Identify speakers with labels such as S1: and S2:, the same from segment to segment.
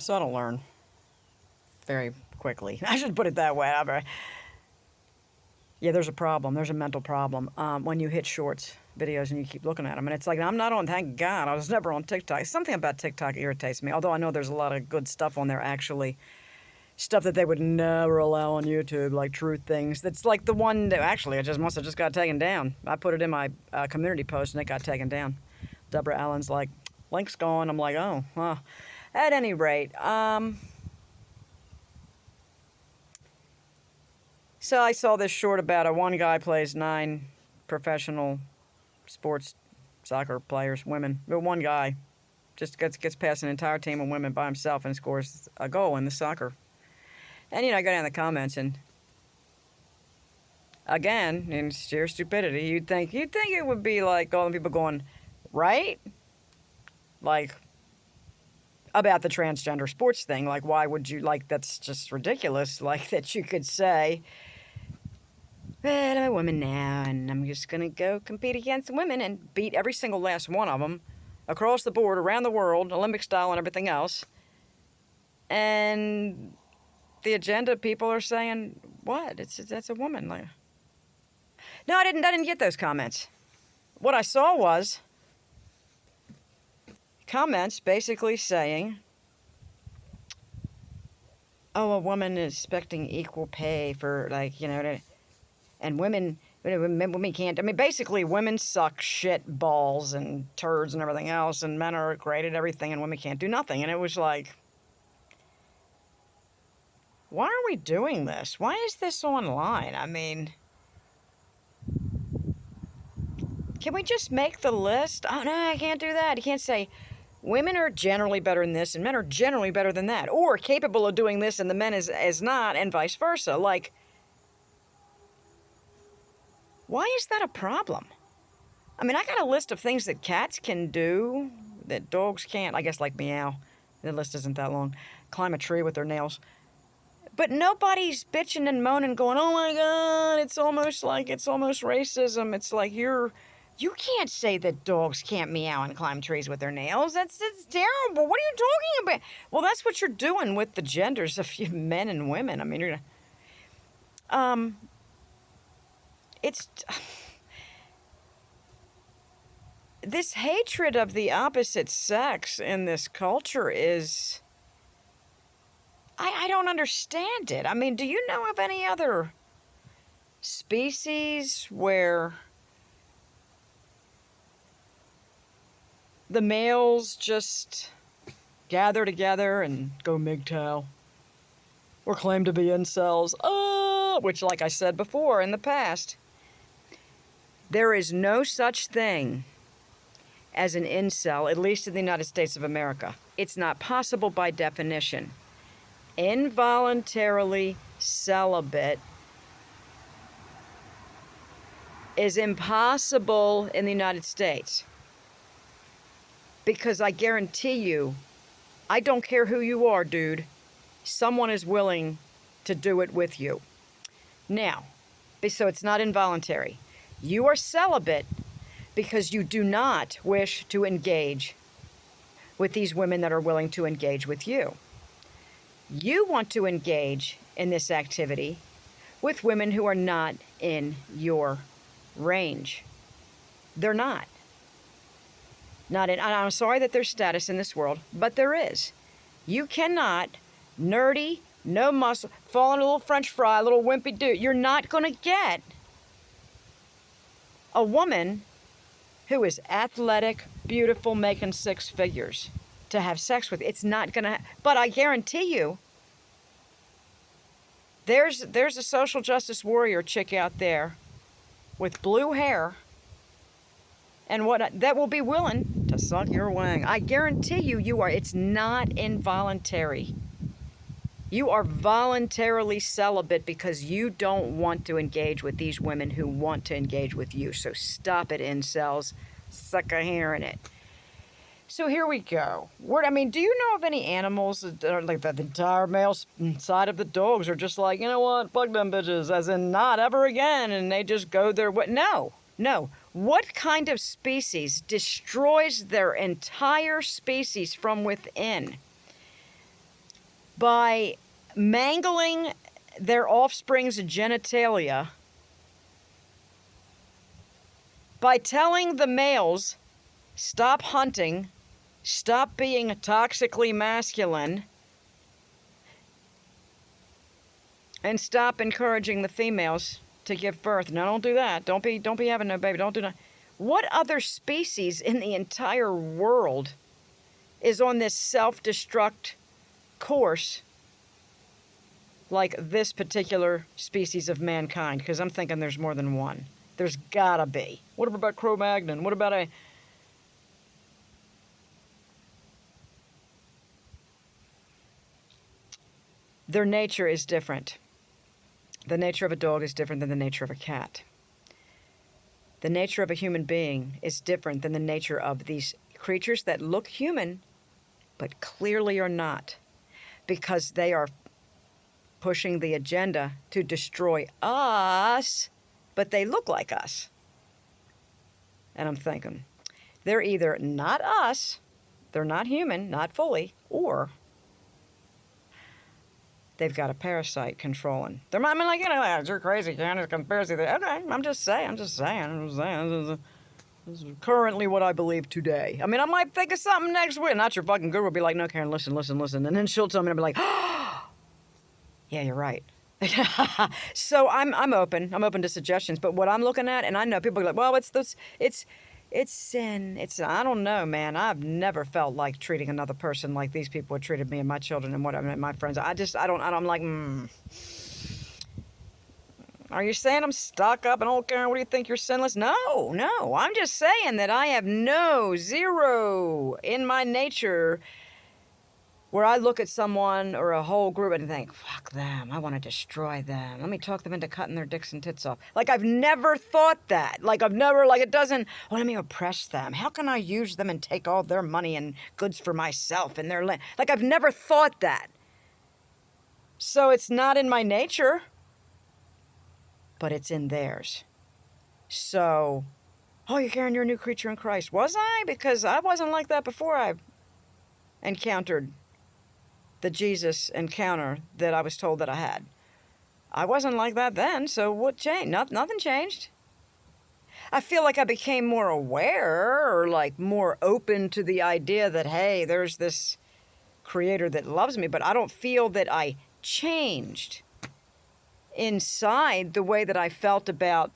S1: So I don't learn very quickly. I should put it that way. Yeah, there's a problem. There's a mental problem when you hit shorts videos and you keep looking at them. And it's like, I'm not on, thank God, I was never on TikTok. Something about TikTok irritates me, although I know there's a lot of good stuff on there, actually. Stuff that they would never allow on YouTube, like truth things. That's like the one that, actually, it just must have just got taken down. I put it in my community post and it got taken down. Deborah Allen's like, link's gone. I'm like, oh, well. At any rate, so I saw this short about one guy plays 9 professional sports soccer players, women. But one guy just gets past an entire team of women by himself and scores a goal in the soccer. And, I go down in the comments and, again, in sheer stupidity, you'd think it would be like all the people going, right? Like, about the transgender sports thing. Like, why would you, like, that's just ridiculous. Like, that you could say, well, I'm a woman now, and I'm just going to go compete against women and beat every single last one of them across the board, around the world, Olympic style and everything else. And the agenda people are saying, what? That's a woman. Like, no, I didn't get those comments. What I saw was comments basically saying, oh, a woman is expecting equal pay for, like, and women can't. I mean, basically, women suck shit balls and turds and everything else, and men are great at everything, and women can't do nothing. And it was like, why are we doing this? Why is this online? I mean, can we just make the list? Oh, no, I can't do that. You can't say women are generally better than this, and men are generally better than that, or capable of doing this, and the men is not, and vice versa. Like, why is that a problem? I mean, I got a list of things that cats can do that dogs can't. I guess, like, meow. The list isn't that long. Climb a tree with their nails. But nobody's bitching and moaning going, oh my God, it's almost racism. It's like you can't say that dogs can't meow and climb trees with their nails. That's terrible. What are you talking about? Well, that's what you're doing with the genders of you men and women. I mean, you're gonna, it's this hatred of the opposite sex in this culture is, I don't understand it. I mean, do you know of any other species where the males just gather together and go MGTOW or claim to be incels? Which, like I said before in the past, there is no such thing as an incel, at least in the United States of America. It's not possible by definition. Involuntarily celibate is impossible in the United States. Because I guarantee you, I don't care who you are, dude, someone is willing to do it with you. Now, so it's not involuntary. You are celibate because you do not wish to engage with these women that are willing to engage with you. You want to engage in this activity with women who are not in your range. They're not. I'm sorry that there's status in this world, but there is. You cannot, nerdy, no muscle, fall into a little French fry, a little wimpy dude. You're not going to get a woman who is athletic, beautiful, making 6 figures to have sex with. It's not going to, but I guarantee you, there's a social justice warrior chick out there with blue hair and that will be willing to suck your wang. I guarantee you it's not involuntary. You are voluntarily celibate because you don't want to engage with these women who want to engage with you. So stop it, incels. Suck a hair in it. So here we go. Do you know of any animals that are like the entire male side of the dogs are just like, you know what, fuck them bitches, as in not ever again, and they just go their way? No. What kind of species destroys their entire species from within? by mangling their offspring's genitalia, by telling the males, stop hunting, stop being toxically masculine, and stop encouraging the females to give birth. No, don't do that. Don't be having no baby. Don't do that. What other species in the entire world is on this self-destruct course like this particular species of mankind? Because I'm thinking there's more than one. There's gotta be. What about Cro-Magnon? What about their nature is different. The nature of a dog is different than the nature of a cat. The nature of a human being is different than the nature of these creatures that look human, but clearly are not, because they are pushing the agenda to destroy us, but they look like us. And I'm thinking, they're either not us, they're not human, not fully, or they've got a parasite controlling. They're like, you're crazy, Karen, it's a conspiracy. Okay, I'm just saying. This is currently what I believe today. I mean, I might think of something next week. Not your fucking guru will be like, no, Karen, listen. And then she'll tell me, and I'll be like, oh, yeah, you're right. So I'm open. I'm open to suggestions. But what I'm looking at, and I know people are like, well, it's sin. I don't know, man. I've never felt like treating another person like these people have treated me and my children and my friends. I'm like, Are you saying I'm stuck up and old Karen? What do you think? You're sinless? No. I'm just saying that I have zero in my nature where I look at someone or a whole group and think, fuck them, I want to destroy them. Let me talk them into cutting their dicks and tits off. Like, I've never thought that. It doesn't, let me oppress them. How can I use them and take all their money and goods for myself and their land? Like, I've never thought that. So it's not in my nature, but it's in theirs. So, you're Karen, you're a new creature in Christ. Was I? Because I wasn't like that before I encountered the Jesus encounter that I was told that I had. I wasn't like that then, so what changed? Nothing changed. I feel like I became more aware or like more open to the idea that, hey, there's this creator that loves me, but I don't feel that I changed inside the way that I felt about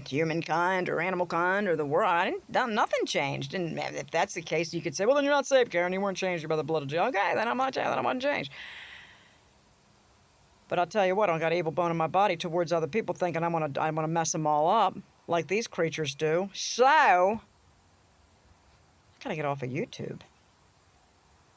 S1: humankind or animal kind or the world. Nothing changed. And if that's the case, you could say, well, then you're not saved, Karen. You weren't changed by the blood of Jesus. Okay, then I'm not changed. But I'll tell you what, I got an evil bone in my body towards other people thinking I want to mess them all up like these creatures do. So, I got to get off of YouTube.